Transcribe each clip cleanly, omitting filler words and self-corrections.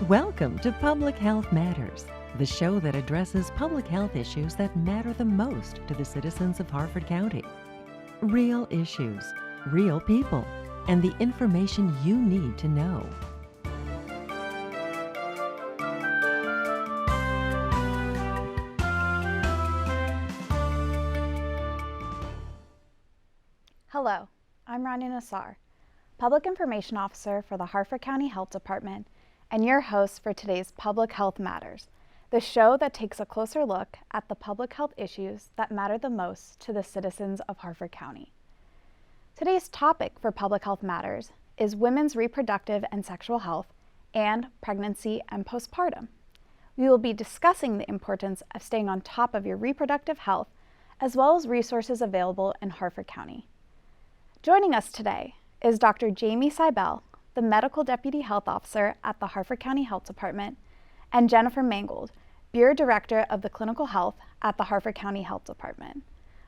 Welcome to Public Health Matters, the show that addresses public health issues that matter the most to the citizens of Harford County. Real issues, real people, and the information you need to know. Hello, I'm Rania Nassar, Public Information Officer for the Harford County Health Department and your host for today's Public Health Matters, the show that takes a closer look at the public health issues that matter the most to the citizens of Harford County. Today's topic for Public Health Matters is women's reproductive and sexual health and pregnancy and postpartum. We will be discussing the importance of staying on top of your reproductive health as well as resources available in Harford County. Joining us today is Dr. Jamie Seibel, the Medical Deputy Health Officer at the Harford County Health Department, and Jennifer Mangold, Bureau Director of the Clinical Health at the Harford County Health Department.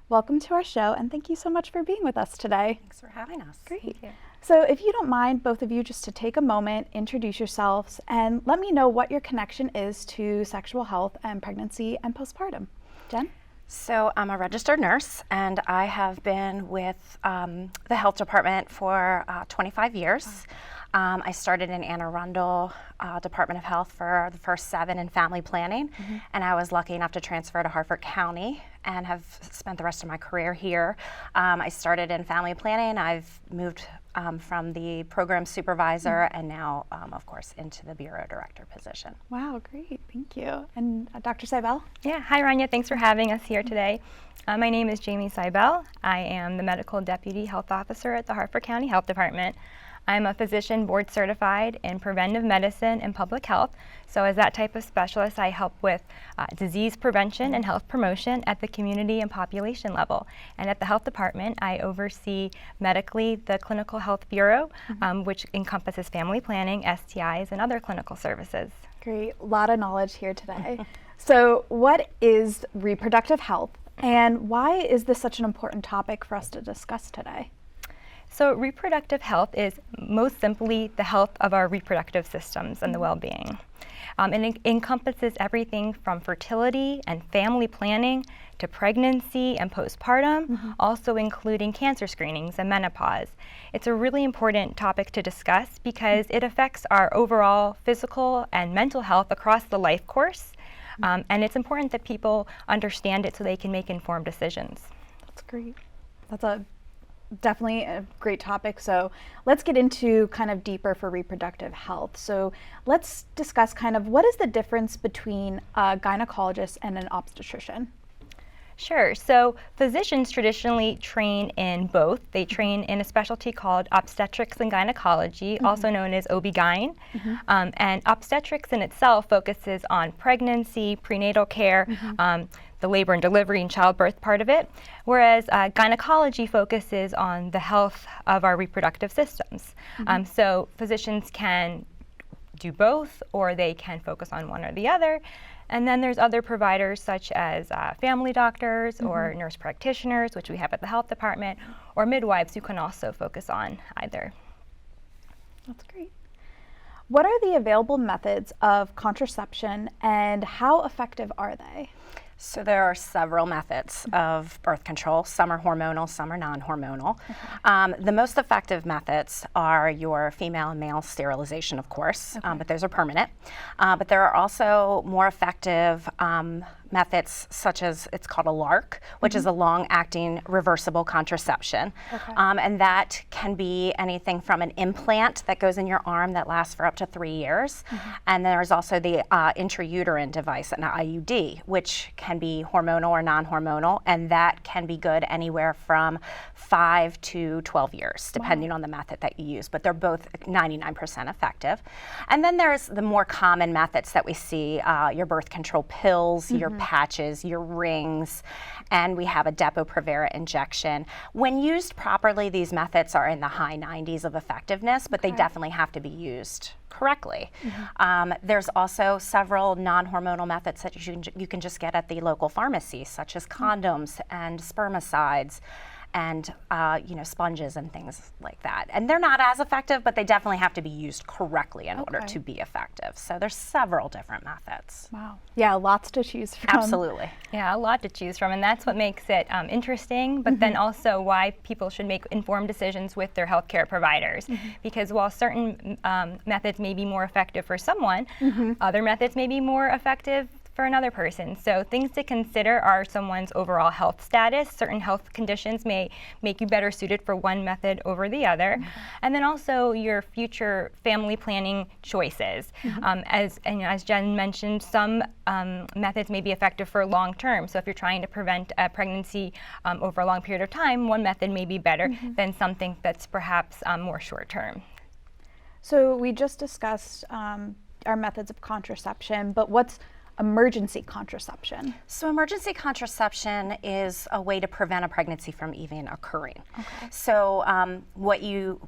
Welcome to our show, and thank you so much for being with us today. Thanks for having us. Great. Thank you. So if you don't mind, both of you, just to take a moment, introduce yourselves, and let me know what your connection is to sexual health and pregnancy and postpartum. Jen? So I'm a registered nurse, and I have been with the health department for 25 years. I started in Anne Arundel Department of Health for the first 7 in family planning, and I was lucky enough to transfer to Harford County and have spent the rest of my career here. I started in family planning. I've moved from the program supervisor and now, of course, into the Bureau Director position. Wow, great, thank you. And Dr. Seibel? Yeah, hi Rania, thanks for having us here today. My name is Jamie Seibel. I am the Medical Deputy Health Officer at the Harford County Health Department. I'm a physician board certified in preventive medicine and public health. So as that type of specialist, I help with disease prevention and health promotion at the community and population level. And at the health department, I oversee medically the Clinical Health Bureau, which encompasses family planning, STIs, and other clinical services. Great, a lot of knowledge here today. So what is reproductive health, and why is this such an important topic for us to discuss today? So reproductive health is most simply the health of our reproductive systems and the well-being. And it encompasses everything from fertility and family planning to pregnancy and postpartum, also including cancer screenings and menopause. It's a really important topic to discuss because it affects our overall physical and mental health across the life course. And it's important that people understand it so they can make informed decisions. That's great. That's definitely a great topic. So let's get into kind of deeper for reproductive health. So let's discuss kind of what is the difference between a gynecologist and an obstetrician? Sure. So physicians traditionally train in both. They train in a specialty called obstetrics and gynecology, also known as OB-GYN. And obstetrics in itself focuses on pregnancy, prenatal care, the labor and delivery and childbirth part of it, whereas gynecology focuses on the health of our reproductive systems. So physicians can do both, or they can focus on one or the other. And then there's other providers such as family doctors or nurse practitioners, which we have at the health department, or midwives who can also focus on either. That's great. What are the available methods of contraception and how effective are they? So there are several methods of birth control. Some are hormonal, some are non-hormonal. The most effective methods are your female and male sterilization, of course, but those are permanent. But there are also more effective methods such as, it's called a LARC, which is a long-acting reversible contraception. And that can be anything from an implant that goes in your arm that lasts for up to 3 years. And there's also the intrauterine device, an IUD, which can be hormonal or non-hormonal, and that can be good anywhere from 5 to 12 years, depending on the method that you use. But they're both 99% effective. And then there's the more common methods that we see, your birth control pills, your patches, your rings, and we have a Depo-Provera injection. When used properly, these methods are in the high 90s of effectiveness, but they definitely have to be used correctly. There's also several non-hormonal methods that you can just get at the local pharmacy, such as condoms and spermicides. and sponges and things like that. And they're not as effective, but they definitely have to be used correctly in order to be effective. So there's several different methods. Wow. Yeah, lots to choose from. Absolutely. Yeah, a lot to choose from, and that's what makes it interesting, but then also why people should make informed decisions with their healthcare providers. Because while certain methods may be more effective for someone, other methods may be more effective for another person. So things to consider are someone's overall health status. Certain health conditions may make you better suited for one method over the other. And then also your future family planning choices. As Jen mentioned, some methods may be effective for long term. So if you're trying to prevent a pregnancy over a long period of time, one method may be better than something that's perhaps more short term. So we just discussed our methods of contraception, but what's emergency contraception? So emergency contraception is a way to prevent a pregnancy from even occurring. So what you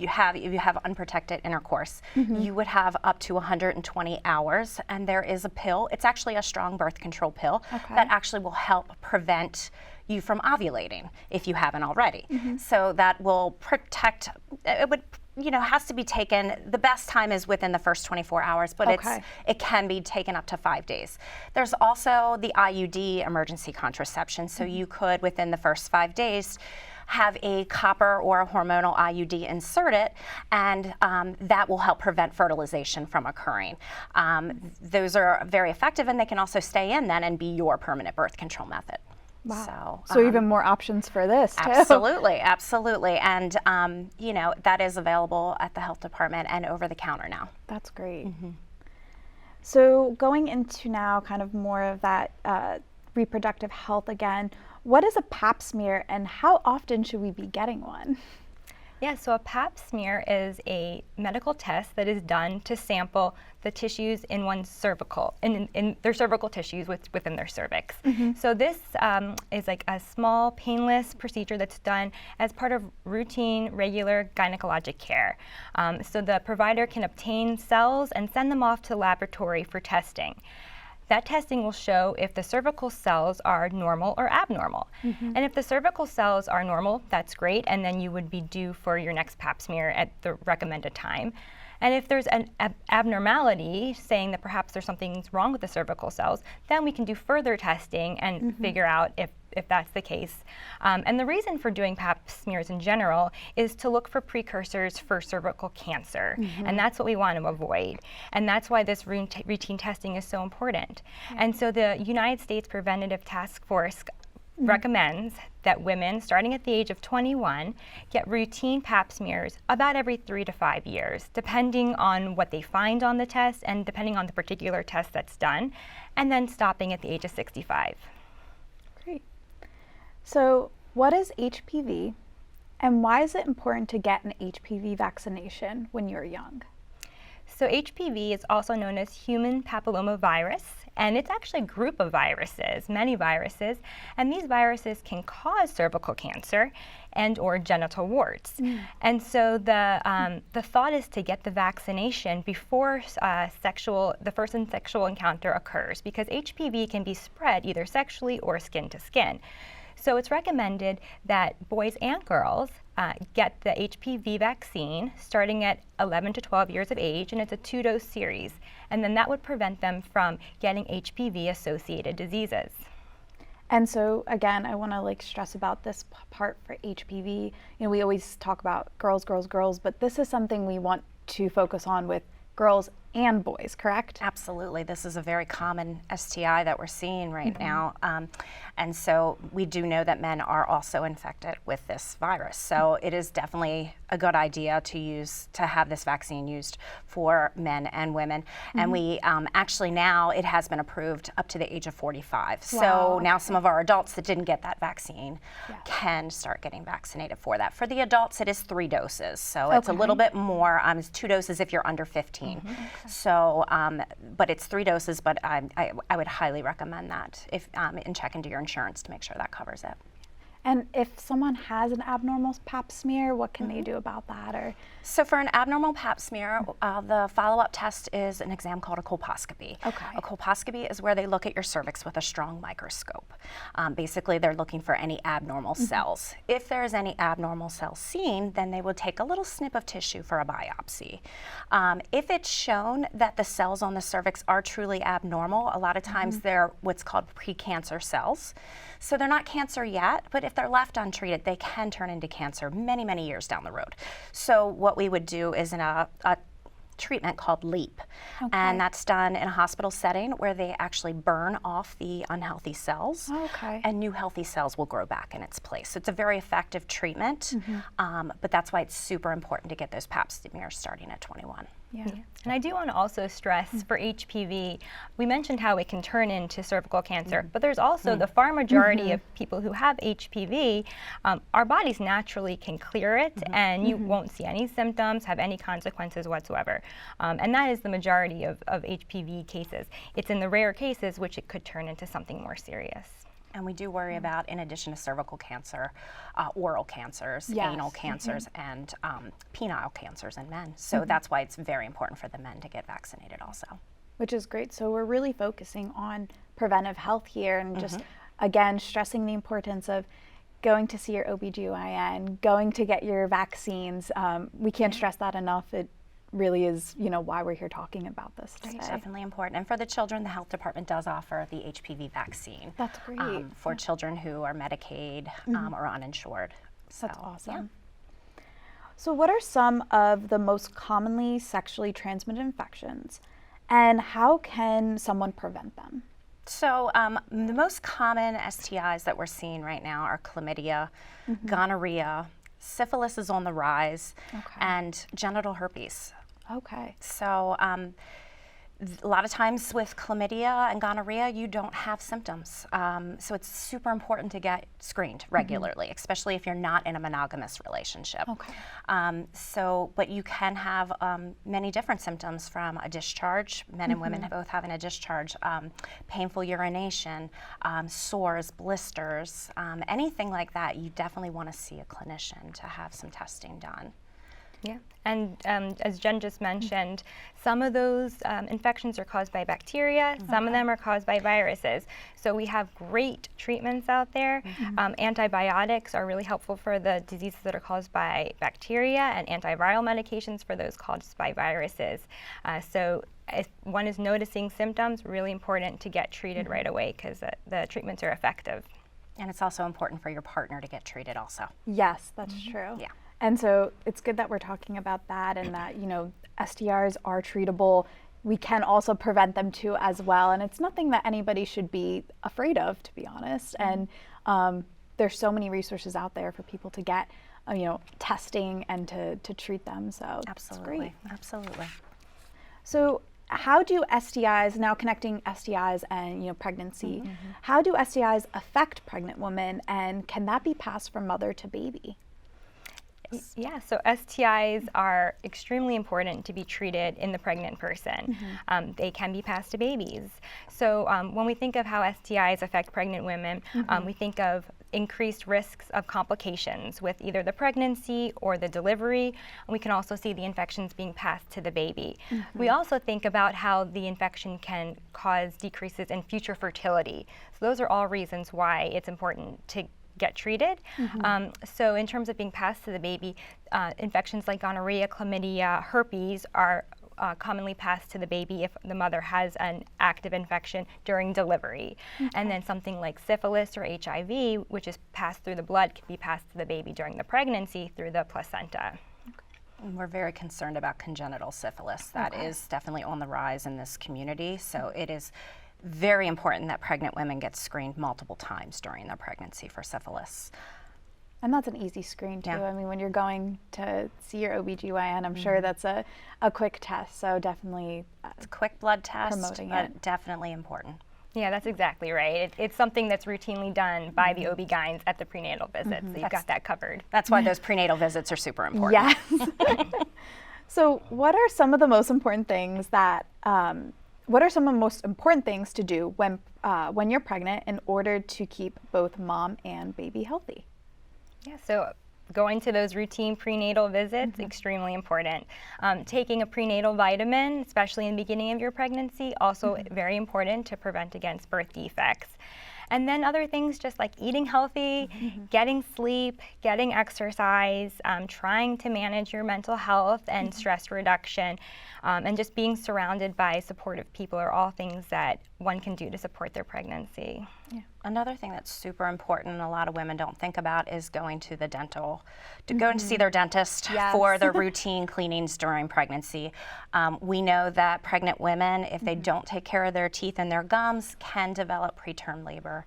have, if you have unprotected intercourse, you would have up to 120 hours, and there is a pill. It's actually a strong birth control pill that actually will help prevent you from ovulating if you haven't already. So that will protect. It would. Has to be taken. The best time is within the first 24 hours, but it can be taken up to 5 days. There's also the IUD emergency contraception. So you could, within the first 5 days, have a copper or a hormonal IUD inserted, and that will help prevent fertilization from occurring. Those are very effective, and they can also stay in then and be your permanent birth control method. Wow. So even more options for this, too. Absolutely. And, that is available at the health department and over the counter now. That's great. So going into now kind of more of that reproductive health again, what is a pap smear and how often should we be getting one? Yeah, so a pap smear is a medical test that is done to sample the tissues in one's cervical, in their cervical tissues within their cervix. So this is like a small, painless procedure that's done as part of routine, regular gynecologic care. So the provider can obtain cells and send them off to the laboratory for testing. That testing will show if the cervical cells are normal or abnormal. And if the cervical cells are normal, that's great, and then you would be due for your next pap smear at the recommended time. And if there's an abnormality, saying that perhaps there's something wrong with the cervical cells, then we can do further testing and figure out if that's the case. And the reason for doing pap smears in general is to look for precursors for cervical cancer. And that's what we want to avoid. And that's why this routine testing is so important. And so the United States Preventative Task Force recommends that women starting at the age of 21 get routine pap smears about every 3 to 5 years, depending on what they find on the test and depending on the particular test that's done, and then stopping at the age of 65. Great. So what is HPV and why is it important to get an HPV vaccination when you're young? So HPV is also known as human papillomavirus, and it's actually a group of viruses, many viruses, and these viruses can cause cervical cancer and or genital warts. And so the thought is to get the vaccination before the first sexual encounter occurs, because HPV can be spread either sexually or skin to skin. So it's recommended that boys and girls get the HPV vaccine starting at 11 to 12 years of age, and it's a 2-dose series. And then that would prevent them from getting HPV-associated diseases. And so, again, I want to stress about this part for HPV. We always talk about girls, but this is something we want to focus on with girls and boys, correct? Absolutely. This is a very common STI that we're seeing right now. And so we do know that men are also infected with this virus. So it is definitely a good idea to have this vaccine used for men and women. And we actually now it has been approved up to the age of 45. Wow. So now some of our adults that didn't get that vaccine can start getting vaccinated for that. For the adults, it is 3 doses. So it's a little bit more. It's 2 doses if you're under 15. So, but it's 3 doses, but I would highly recommend that and check into your insurance to make sure that covers it. And if someone has an abnormal pap smear, what can they do about that? Or So for an abnormal pap smear, the follow-up test is an exam called a colposcopy. Okay. A colposcopy is where they look at your cervix with a strong microscope. Basically, they're looking for any abnormal cells. If there's any abnormal cells seen, then they would take a little snip of tissue for a biopsy. If it's shown that the cells on the cervix are truly abnormal, a lot of times they're what's called precancer cells. So they're not cancer yet, but if they're left untreated, they can turn into cancer many, many years down the road. So what we would do is a treatment called LEAP. And that's done in a hospital setting where they actually burn off the unhealthy cells and new healthy cells will grow back in its place. So it's a very effective treatment, but that's why it's super important to get those pap smears starting at 21. Yeah. And I do want to also stress for HPV, we mentioned how it can turn into cervical cancer, but there's also the far majority of people who have HPV, our bodies naturally can clear it and you won't see any symptoms, have any consequences whatsoever. And that is the majority of HPV cases. It's in the rare cases which it could turn into something more serious. And we do worry about, in addition to cervical cancer, oral cancers, anal cancers, and penile cancers in men. So that's why it's very important for the men to get vaccinated also. Which is great. So we're really focusing on preventive health here and just, again, stressing the importance of going to see your OBGYN, going to get your vaccines. We can't stress that enough. It really is, why we're here talking about this today. It's definitely important. And for the children, the health department does offer the HPV vaccine. That's great. For children who are Medicaid or uninsured. That's awesome. Yeah. So what are some of the most commonly sexually transmitted infections, and how can someone prevent them? So the most common STIs that we're seeing right now are chlamydia, gonorrhea, syphilis is on the rise, and genital herpes. Okay. So a lot of times with chlamydia and gonorrhea, you don't have symptoms. So it's super important to get screened regularly, especially if you're not in a monogamous relationship. Okay. But you can have many different symptoms from a discharge. Men and women both having a discharge, painful urination, sores, blisters, anything like that. You definitely want to see a clinician to have some testing done. Yeah, and as Jen just mentioned, some of those infections are caused by bacteria, some of them are caused by viruses. So we have great treatments out there. Antibiotics are really helpful for the diseases that are caused by bacteria, and antiviral medications for those caused by viruses. So if one is noticing symptoms, really important to get treated right away because the treatments are effective. And it's also important for your partner to get treated also. Yes, that's true. Yeah. And so it's good that we're talking about that and that, STRs are treatable. We can also prevent them too as well. And it's nothing that anybody should be afraid of, to be honest. And there's so many resources out there for people to get, testing and to treat them. So Absolutely. It's great. Absolutely. So how do STIs, now connecting STIs and pregnancy, how do STIs affect pregnant women, and can that be passed from mother to baby? Yeah, so STIs are extremely important to be treated in the pregnant person. They can be passed to babies. So when we think of how STIs affect pregnant women, we think of increased risks of complications with either the pregnancy or the delivery. And we can also see the infections being passed to the baby. We also think about how the infection can cause decreases in future fertility. So those are all reasons why it's important to get treated. So in terms of being passed to the baby, infections like gonorrhea, chlamydia, herpes are commonly passed to the baby if the mother has an active infection during delivery. And then something like syphilis or HIV, which is passed through the blood, can be passed to the baby during the pregnancy through the placenta. And we're very concerned about congenital syphilis. That is definitely on the rise in this community. So it is very important that pregnant women get screened multiple times during their pregnancy for syphilis. And that's an easy screen too. I mean, when you're going to see your OBGYN, I'm sure that's a quick test. So definitely it's a quick blood test, promoting but it. definitely important. Yeah, that's exactly right. It's something that's routinely done by the OB-GYNs at the prenatal visits. So you've got that covered. That's why those prenatal visits are super important. Yes. So what are some of the most important things that what are some of the most important things to do when you're pregnant in order to keep both mom and baby healthy? Yeah, so going to those routine prenatal visits, extremely important. Taking a prenatal vitamin, especially in the beginning of your pregnancy, also very important to prevent against birth defects. And then other things just like eating healthy, getting sleep, getting exercise, trying to manage your mental health and stress reduction, and just being surrounded by supportive people are all things that one can do to support their pregnancy. Yeah. Another thing that's super important and a lot of women don't think about is going to the dental, to go and see their dentist for their routine cleanings during pregnancy. We know that pregnant women, if they don't take care of their teeth and their gums, can develop preterm labor.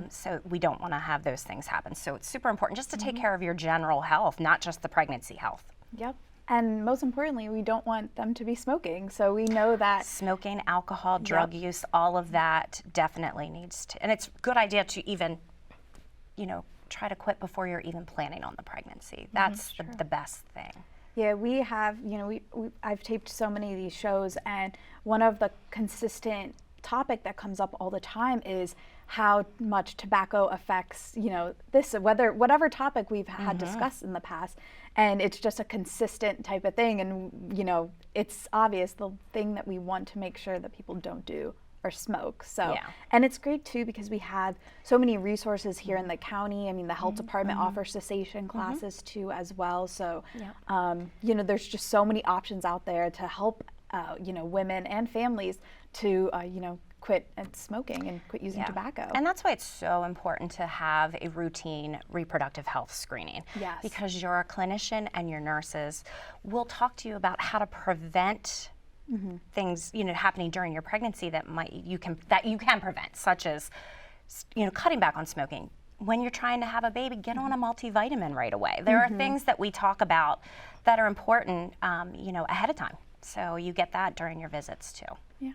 So we don't want to have those things happen. So it's super important just to take care of your general health, not just the pregnancy health. Yep. And most importantly, we don't want them to be smoking. So we know that smoking, alcohol, drug use, all of that definitely needs to, and it's a good idea to even, try to quit before you're even planning on the pregnancy. That's the best thing. Yeah, we have, I've taped so many of these shows, and one of the consistent topic that comes up all the time is how much tobacco affects, whatever topic we've had discussed in the past. And it's just a consistent type of thing. And, it's obvious the thing that we want to make sure that people don't do or smoke. So, and it's great too, because we have so many resources here in the county. I mean, the health department offers cessation classes too as well. So, there's just so many options out there to help, women and families to, quit smoking and quit using tobacco. And that's why it's so important to have a routine reproductive health screening. Yes. Because your clinician and your nurses will talk to you about how to prevent things, happening during your pregnancy that you can prevent, such as, cutting back on smoking. When you're trying to have a baby, get on a multivitamin right away. There are things that we talk about that are important, ahead of time. So you get that during your visits too. Yeah.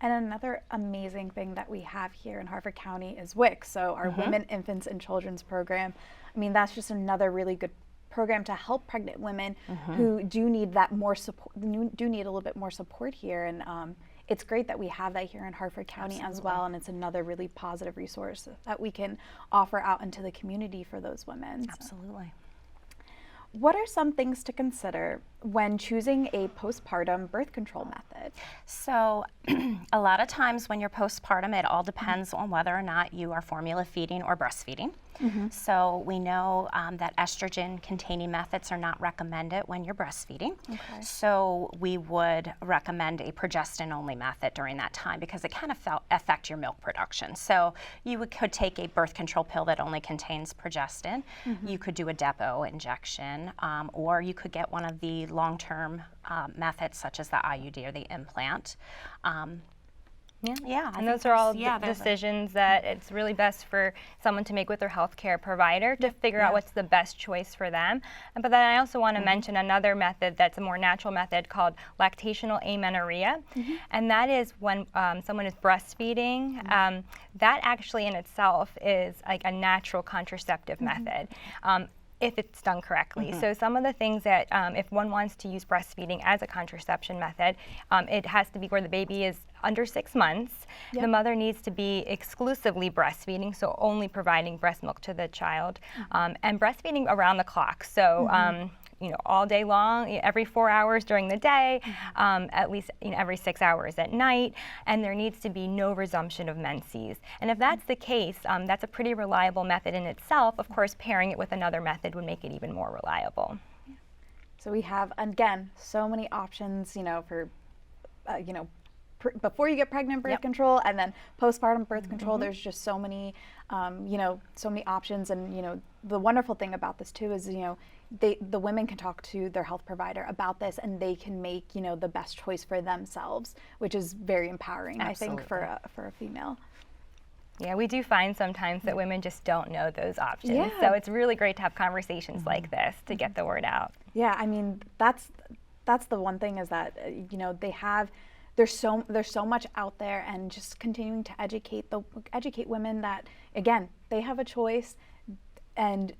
And another amazing thing that we have here in Harford County is WIC, so our Women, Infants, and Children's program. I mean, that's just another really good program to help pregnant women who do need that more support, do need a little bit more support here. And it's great that we have that here in Harford County as well, and it's another really positive resource that we can offer out into the community for those women. Absolutely. What are some things to consider when choosing a postpartum birth control method? So a lot of times when you're postpartum, it all depends on whether or not you are formula feeding or breastfeeding. So we know that estrogen-containing methods are not recommended when you're breastfeeding. So we would recommend a progestin-only method during that time because it can affect your milk production. So you could take a birth control pill that only contains progestin. You could do a depot injection, or you could get one of the long-term methods such as the IUD or the implant. And those are all decisions that it's really best for someone to make with their healthcare provider to figure out what's the best choice for them. But then I also want to mention another method that's a more natural method called lactational amenorrhea. And that is when someone is breastfeeding. That actually in itself is like a natural contraceptive method. If it's done correctly. So some of the things that if one wants to use breastfeeding as a contraception method, it has to be where the baby is under 6 months. The mother needs to be exclusively breastfeeding, so only providing breast milk to the child, and breastfeeding around the clock. So all day long, every 4 hours during the day, at least every 6 hours at night, and there needs to be no resumption of menses. And if that's the case, that's a pretty reliable method in itself. Of course, pairing it with another method would make it even more reliable. So we have, again, so many options, for, before you get pregnant, birth control, and then postpartum birth control. There's just so many, so many options. And, the wonderful thing about this too is, the women can talk to their health provider about this, and they can make, the best choice for themselves, which is very empowering, I think, for a female. Yeah, we do find sometimes that women just don't know those options. So it's really great to have conversations like this to get the word out. Yeah, I mean, that's the one thing is that, there's so much out there, and just continuing to educate women that, again, they have a choice. and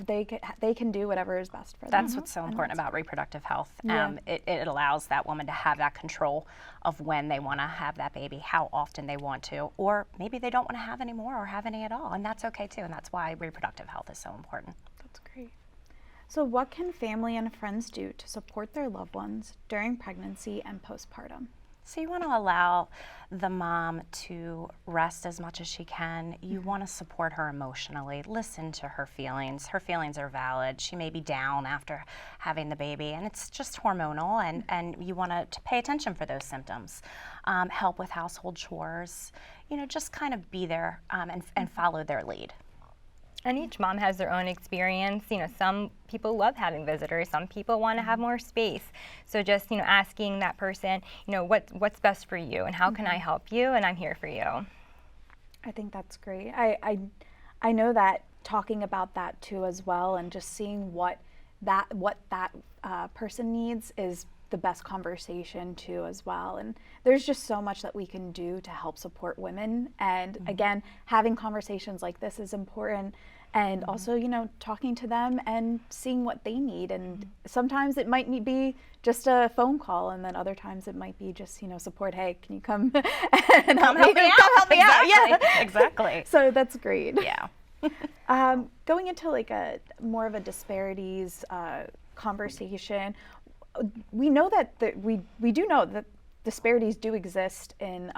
they can do whatever is best for them. That's what's so important about reproductive health. It allows that woman to have that control of when they want to have that baby, how often they want to, or maybe they don't want to have any more or have any at all, and that's okay too, and that's why reproductive health is so important. That's great. So what can family and friends do to support their loved ones during pregnancy and postpartum? So you want to allow the mom to rest as much as she can. You want to support her emotionally, listen to her feelings. Her feelings are valid. She may be down after having the baby, and it's just hormonal, and you want to pay attention for those symptoms. Help with household chores, just kind of be there and follow their lead. And each mom has their own experience. Some people love having visitors. Some people want to have more space. So just, asking that person, what's best for you and how can I help you? And I'm here for you. I think that's great. I know that talking about that too as well, and just seeing what that person needs is the best conversation too as well. And there's just so much that we can do to help support women. And again, having conversations like this is important. And also, talking to them and seeing what they need. And sometimes it might be just a phone call, and then other times it might be just, support. Hey, can you come and help me out? Yeah, exactly. So that's great. Yeah. Going into like a more of a disparities conversation, we know that we do know that disparities do exist in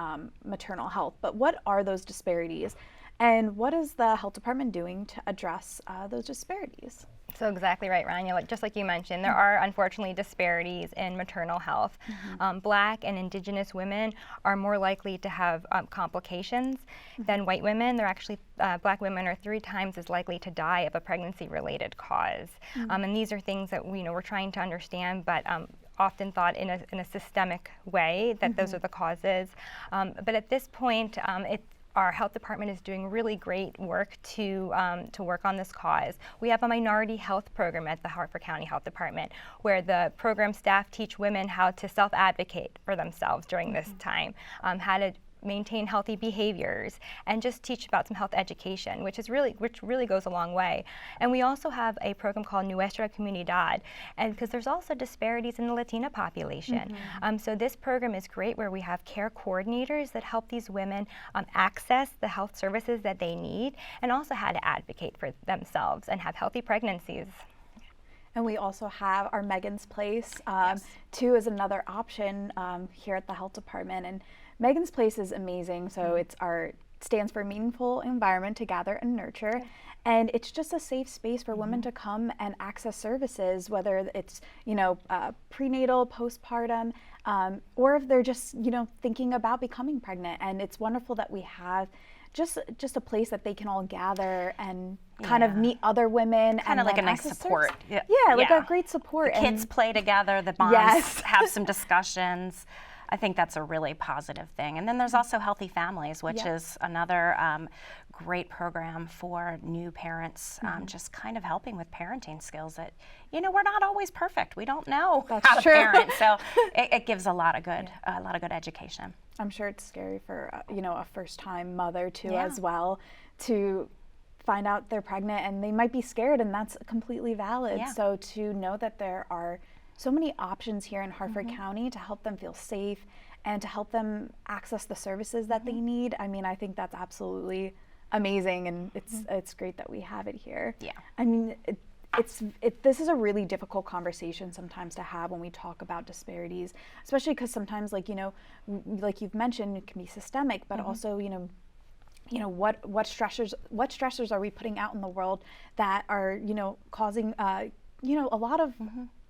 maternal health. But what are those disparities? And what is the health department doing to address those disparities? So exactly right, Rania. Just like you mentioned, there are unfortunately disparities in maternal health. Black and Indigenous women are more likely to have complications than white women. They're actually, Black women are 3 times as likely to die of a pregnancy-related cause. And these are things that we're trying to understand, but often thought in a systemic way that those are the causes. But at this point, our health department is doing really great work to work on this cause. We have a minority health program at the Harford County Health Department where the program staff teach women how to self-advocate for themselves during this time, how to maintain healthy behaviors, and just teach about some health education, which really goes a long way. And we also have a program called Nuestra Comunidad, and because there's also disparities in the Latina population. So this program is great where we have care coordinators that help these women access the health services that they need, and also how to advocate for themselves and have healthy pregnancies. And we also have our Megan's Place, too, is another option here at the health department. And Megan's Place is amazing. So it stands for Meaningful Environment to Gather and Nurture. And it's just a safe space for women to come and access services, whether it's, prenatal, postpartum, or if they're just, thinking about becoming pregnant. And it's wonderful that we have just a place that they can all gather and kind of meet other women. Kind of like a nice support. Like a great support. The kids play together, the moms have some discussions. I think that's a really positive thing. And then there's also Healthy Families, which is another great program for new parents, just kind of helping with parenting skills that, we're not always perfect. We don't know how to parent. So it gives a lot of good education. I'm sure it's scary for, a first-time mother too as well, to find out they're pregnant and they might be scared, and that's completely valid. So to know that there are so many options here in Harford County to help them feel safe and to help them access the services that they need. I mean, I think that's absolutely amazing, and it's great that we have it here. Yeah. I mean, this is a really difficult conversation sometimes to have when we talk about disparities, especially because sometimes, like you've mentioned, it can be systemic, but also, what stressors are we putting out in the world that are, causing, a lot of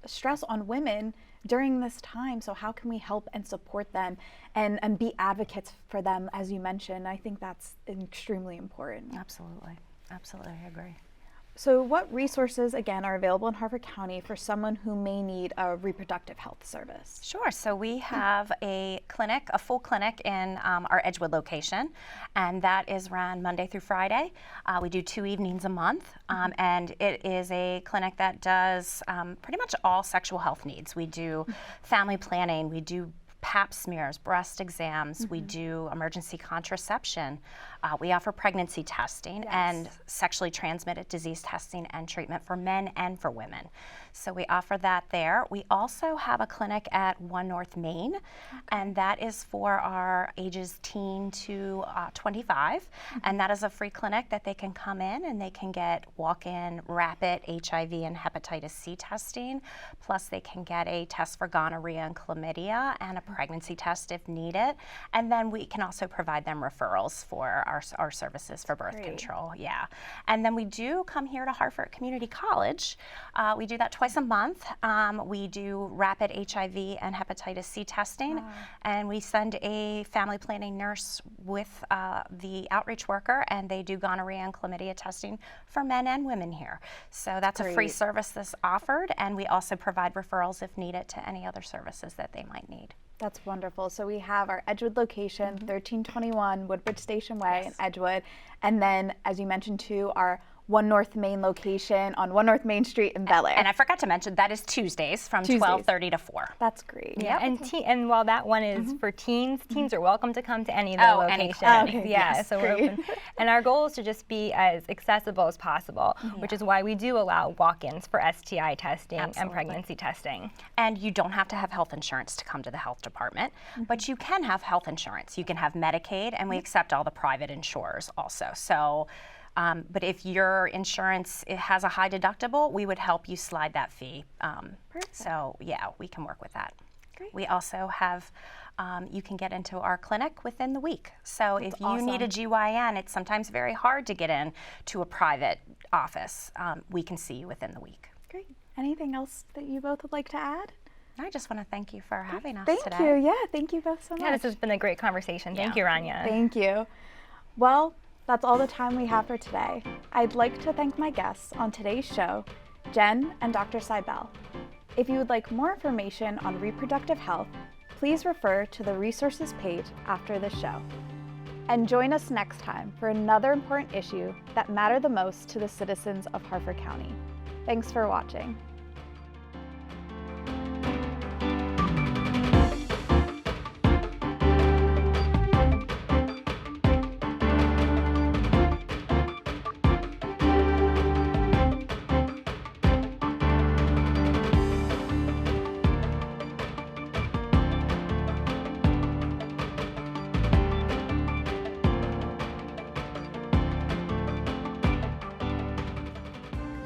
stress on women during this time. So how can we help and support them and be advocates for them, as you mentioned? I think that's extremely important. Absolutely, I agree. So what resources, again, are available in Harford County for someone who may need a reproductive health service? Sure. So we have a full clinic in our Edgewood location, and that is run Monday through Friday. We do 2 evenings a month, and it is a clinic that does pretty much all sexual health needs. We do family planning, we do Pap smears, breast exams, we do emergency contraception, We offer pregnancy testing Yes. and sexually transmitted disease testing and treatment for men and for women. So we offer that there. We also have a clinic at 1 North Main, and that is for our ages teen to 25. And that is a free clinic that they can come in and they can get walk-in rapid HIV and hepatitis C testing, plus they can get a test for gonorrhea and chlamydia and a pregnancy test if needed. And then we can also provide them referrals for our services for birth control. Yeah. And then we do come here to Harford Community College. We do that twice a month. We do rapid HIV and hepatitis C testing, and we send a family planning nurse with the outreach worker, and they do gonorrhea and chlamydia testing for men and women here. So that's a free service that's offered, and we also provide referrals if needed to any other services that they might need. That's wonderful. So we have our Edgewood location, 1321 Woodbridge Station Way in Edgewood. And then, as you mentioned too, our 1 North Main location on 1 North Main Street in Bel Air. And I forgot to mention, that is Tuesdays from 12:30 to 4. That's great. Yeah, and while that one is for teens, teens are welcome to come to any of the locations. Okay, Yeah, yes, so we're open. And our goal is to just be as accessible as possible, which is why we do allow walk-ins for STI testing and pregnancy testing. And you don't have to have health insurance to come to the health department, but you can have health insurance. You can have Medicaid, and we accept all the private insurers also. So. But if your insurance has a high deductible, we would help you slide that fee. So yeah, we can work with that. Great. We also have, you can get into our clinic within the week. So if you need a GYN, it's sometimes very hard to get in to a private office. We can see you within the week. Great. Anything else that you both would like to add? I just want to thank you for having us today. Thank you. Yeah, thank you both so much. Yeah, this has been a great conversation. Thank you, Rania. Thank you. Well, that's all the time we have for today. I'd like to thank my guests on today's show, Jen and Dr. Seibel. If you would like more information on reproductive health, please refer to the resources page after the show. And join us next time for another important issue that matter the most to the citizens of Harford County. Thanks for watching.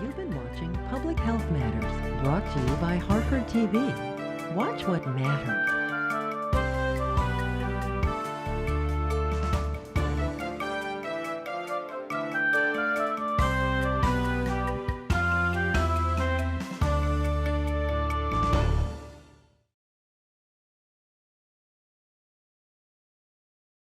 You've been watching Public Health Matters, brought to you by HarfordTV. Watch what matters.